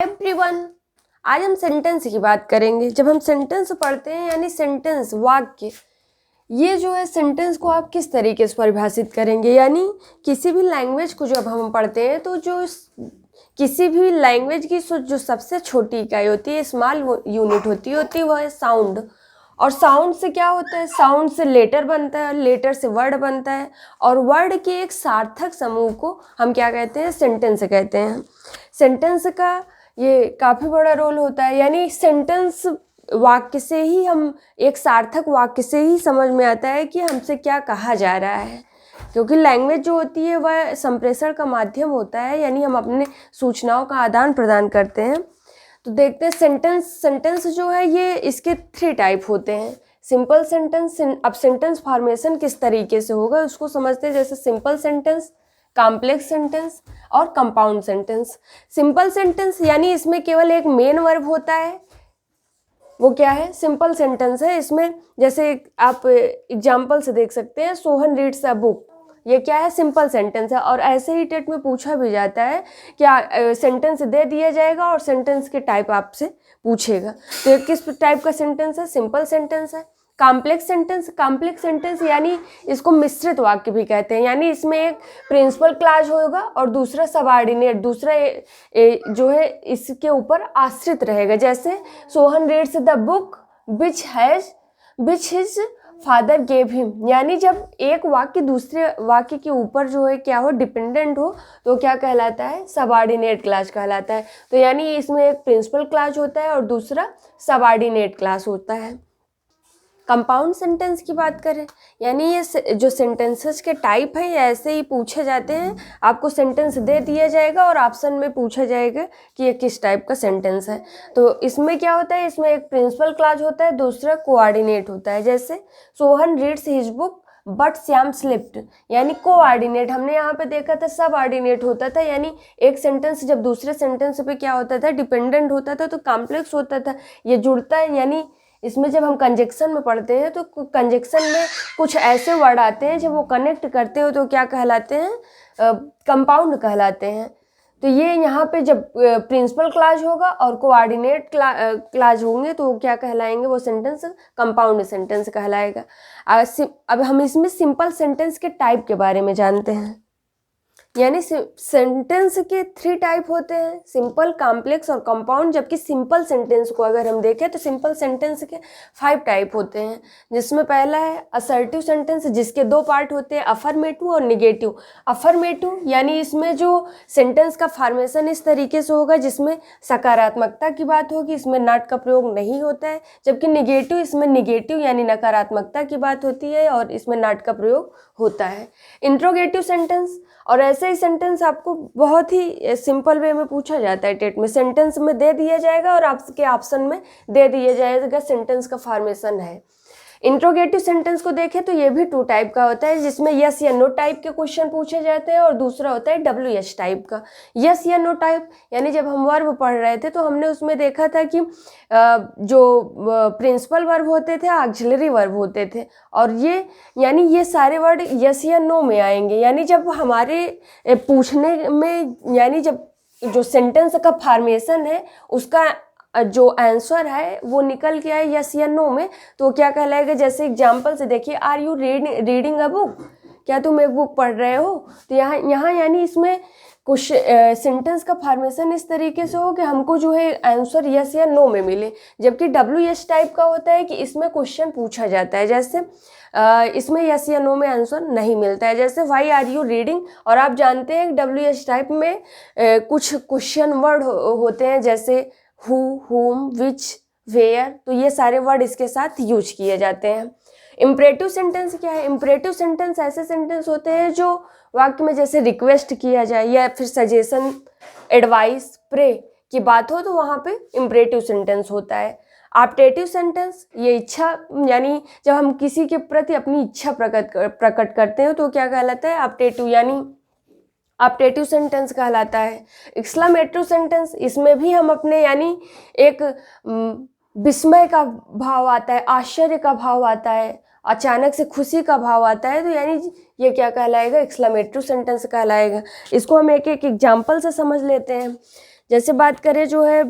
Everyone, आज हम sentence की बात करेंगे। जब हम सेंटेंस पढ़ते हैं यानी सेंटेंस वाक्य, ये जो है सेंटेंस को आप किस तरीके से परिभाषित करेंगे। यानी किसी भी लैंग्वेज को जब हम पढ़ते हैं तो जो किसी भी लैंग्वेज की जो सबसे छोटी इकाई होती है, स्मॉल यूनिट होती है वह है साउंड। और साउंड से क्या होता है, साउंड से लेटर बनता है, लेटर से वर्ड बनता है, और वर्ड के एक सार्थक समूह को हम क्या कहते हैं, सेंटेंस कहते हैं। सेंटेंस का ये काफ़ी बड़ा रोल होता है। यानी सेंटेंस वाक्य से ही हम, एक सार्थक वाक्य से ही समझ में आता है कि हमसे क्या कहा जा रहा है, क्योंकि लैंग्वेज जो होती है वह संप्रेषण का माध्यम होता है। यानी हम अपने सूचनाओं का आदान प्रदान करते हैं। तो देखते हैं सेंटेंस जो है ये इसके 3 टाइप होते हैं। सिंपल सेंटेंस, अब सेंटेंस फॉर्मेशन किस तरीके से होगा उसको समझते हैं। जैसे सिंपल सेंटेंस, कॉम्प्लेक्स सेंटेंस और कंपाउंड सेंटेंस। सिंपल सेंटेंस यानी इसमें केवल एक मेन वर्ब होता है, वो क्या है, सिंपल सेंटेंस है। इसमें जैसे आप एग्जाम्पल से देख सकते हैं, सोहन रीड्स अ बुक, ये क्या है, सिंपल सेंटेंस है। और ऐसे ही टेट में पूछा भी जाता है, क्या सेंटेंस दे दिया जाएगा और सेंटेंस के टाइप आपसे पूछेगा। तो ये किस टाइप का सेंटेंस है, सिंपल सेंटेंस है। कॉम्प्लेक्स सेंटेंस यानी इसको मिश्रित वाक्य भी कहते हैं। यानी इसमें एक प्रिंसिपल क्लॉज होगा और दूसरा सबऑर्डिनेट, दूसरा जो है इसके ऊपर आश्रित रहेगा। जैसे Sohan reads the book which his father gave him. यानी जब एक वाक्य दूसरे वाक्य के ऊपर जो है क्या हो, डिपेंडेंट हो, तो क्या कहलाता है, सबऑर्डिनेट क्लॉज कहलाता है। तो यानी इसमें एक प्रिंसिपल क्लॉज होता है और दूसरा सबऑर्डिनेट क्लॉज होता है। कंपाउंड सेंटेंस की बात करें, यानी ये जो सेंटेंसेस के टाइप हैं ये ऐसे ही पूछे जाते हैं। आपको सेंटेंस दे दिया जाएगा और ऑप्शन में पूछा जाएगा कि ये किस टाइप का सेंटेंस है। तो इसमें क्या होता है, इसमें एक प्रिंसिपल क्लॉज होता है, दूसरा कोऑर्डिनेट होता है। जैसे Sohan reads his book but Shyam slipped, यानी कोऑर्डिनेट। हमने यहाँ पे देखा था सब ऑर्डिनेट होता था, यानी एक सेंटेंस जब दूसरे सेंटेंस पे क्या होता था, डिपेंडेंट होता था, तो कॉम्प्लेक्स होता था, ये जुड़ता है। यानी इसमें जब हम कंजक्शन में पढ़ते हैं तो कंजक्शन में कुछ ऐसे वर्ड आते हैं जब वो कनेक्ट करते हो तो क्या कहलाते हैं, कंपाउंड कहलाते हैं। तो ये यहाँ पे जब प्रिंसिपल क्लॉज होगा और कोऑर्डिनेट क्लॉज होंगे तो क्या कहलाएंगे, वो सेंटेंस कंपाउंड सेंटेंस कहलाएगा। अब हम इसमें सिंपल सेंटेंस के टाइप के बारे में जानते हैं। यानी सेंटेंस के 3 टाइप होते हैं, सिंपल, कॉम्प्लेक्स और कंपाउंड। जबकि सिंपल सेंटेंस को अगर हम देखें तो सिंपल सेंटेंस के 5 टाइप होते हैं, जिसमें पहला है असर्टिव सेंटेंस, जिसके 2 पार्ट होते हैं, अफर्मेटिव और निगेटिव। अफर्मेटिव यानी इसमें जो सेंटेंस का फॉर्मेशन इस तरीके से होगा जिसमें सकारात्मकता की बात होगी, इसमें नॉट का प्रयोग नहीं होता है। जबकि निगेटिव, इसमें निगेटिव यानी नकारात्मकता की बात होती है और इसमें नॉट का प्रयोग होता है। इंट्रोगेटिव सेंटेंस, और ऐसे ही सेंटेंस आपको बहुत ही सिंपल वे में पूछा जाता है टेट में। सेंटेंस में दे दिया जाएगा और आपके ऑप्शन में दे दिया जाएगा सेंटेंस का फॉर्मेशन है। इंट्रोगेटिव सेंटेंस को देखें तो ये भी 2 टाइप का होता है, जिसमें यस या नो टाइप के क्वेश्चन पूछे जाते हैं और दूसरा होता है WH टाइप का। यस या नो टाइप यानी जब हम वर्ब पढ़ रहे थे तो हमने उसमें देखा था कि जो प्रिंसिपल वर्ब होते थे, ऑक्सिलरी वर्ब होते थे, और ये यानी ये सारे वर्ड यस या नो में आएंगे। यानी जब हमारे पूछने में, यानी जब जो सेंटेंस का फॉर्मेशन है उसका जो आंसर है वो निकल के आए यस या नो में, तो क्या कहलाएगा। जैसे एग्जाम्पल से देखिए, are you reading a book, क्या तुम एक बुक पढ़ रहे हो। तो यहाँ यानी इसमें कुछ सेंटेंस का फॉर्मेशन इस तरीके से हो कि हमको जो है आंसर यस या नो में मिले। जबकि WH टाइप का होता है कि इसमें क्वेश्चन पूछा जाता है, जैसे इसमें यस या नो में आंसर नहीं मिलता है। जैसे व्हाई आर यू रीडिंग, और आप जानते हैं WH टाइप में कुछ क्वेश्चन वर्ड होते हैं, जैसे हु, हुम, विच, वेयर, तो ये सारे वर्ड इसके साथ यूज किए जाते हैं। इम्परेटिव सेंटेंस क्या है, इम्परेटिव सेंटेंस ऐसे सेंटेंस होते हैं जो वाक्य में जैसे रिक्वेस्ट किया जाए या फिर सजेशन, एडवाइस, प्रे की बात हो तो वहाँ पे इम्परेटिव सेंटेंस होता है। ऑप्टेटिव सेंटेंस, ये इच्छा, यानी जब हम किसी के प्रति अपनी इच्छा प्रकट करते हैं तो क्या कहलाता है, ऑप्टेटिव, यानी ऑप्टेटिव सेंटेंस कहलाता है। एक्सक्लेमेटरी सेंटेंस, इसमें भी हम अपने यानी एक विस्मय का भाव आता है, आश्चर्य का भाव आता है, अचानक से खुशी का भाव आता है, तो यानी ये क्या कहलाएगा, एक्सक्लेमेटरी सेंटेंस कहलाएगा। इसको हम एक एक एग्जाम्पल से समझ लेते हैं। जैसे बात करें जो है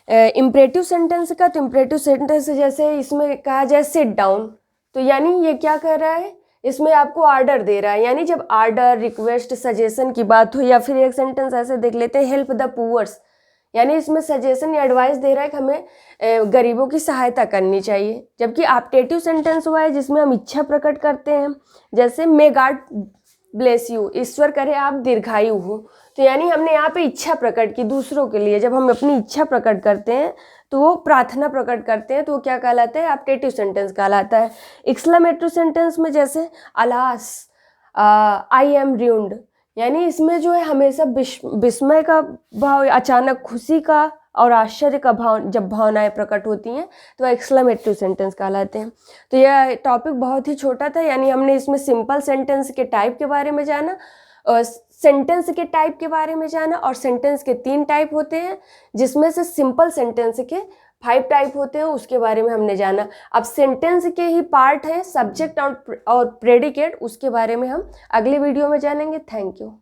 इम्परेटिव सेंटेंस का, तो इम्परेटिव सेंटेंस जैसे इसमें कहा जाए सिट डाउन, तो यानी ये क्या कर रहा है, इसमें आपको ऑर्डर दे रहा है। यानी जब ऑर्डर, रिक्वेस्ट, सजेशन की बात हो, या फिर एक सेंटेंस ऐसे देख लेते हैं, हेल्प द पुअर्स, यानी इसमें सजेशन या एडवाइस दे रहा है कि हमें गरीबों की सहायता करनी चाहिए। जबकि ऑप्टेटिव सेंटेंस हुआ है जिसमें हम इच्छा प्रकट करते हैं, जैसे मे गॉड ब्लेस यू, ईश्वर करे आप दीर्घायु हो, तो यानी हमने यहाँ पे इच्छा प्रकट की दूसरों के लिए। जब हम अपनी इच्छा प्रकट करते हैं तो वो प्रार्थना प्रकट करते हैं, तो वो क्या कहलाता है, ऑप्टेटिव सेंटेंस कहलाता है। एक्सक्लेमेटरी सेंटेंस में जैसे अलास, आई एम रूइंड, यानी इसमें जो है हमेशा विस्मय का भाव, अचानक खुशी का और आश्चर्य का भाव, जब भावनाएं प्रकट होती हैं तो एक्सक्लेमेटरी सेंटेंस कहलाते हैं। तो यह टॉपिक बहुत ही छोटा था, यानी हमने इसमें सिंपल सेंटेंस के टाइप के बारे में जाना, सेंटेंस के टाइप के बारे में जाना, और सेंटेंस के 3 टाइप होते हैं, जिसमें से सिंपल सेंटेंस के 5 टाइप होते हैं, उसके बारे में हमने जाना। अब सेंटेंस के ही पार्ट हैं सब्जेक्ट और प्रेडिकेट, उसके बारे में हम अगले वीडियो में जानेंगे। Thank you.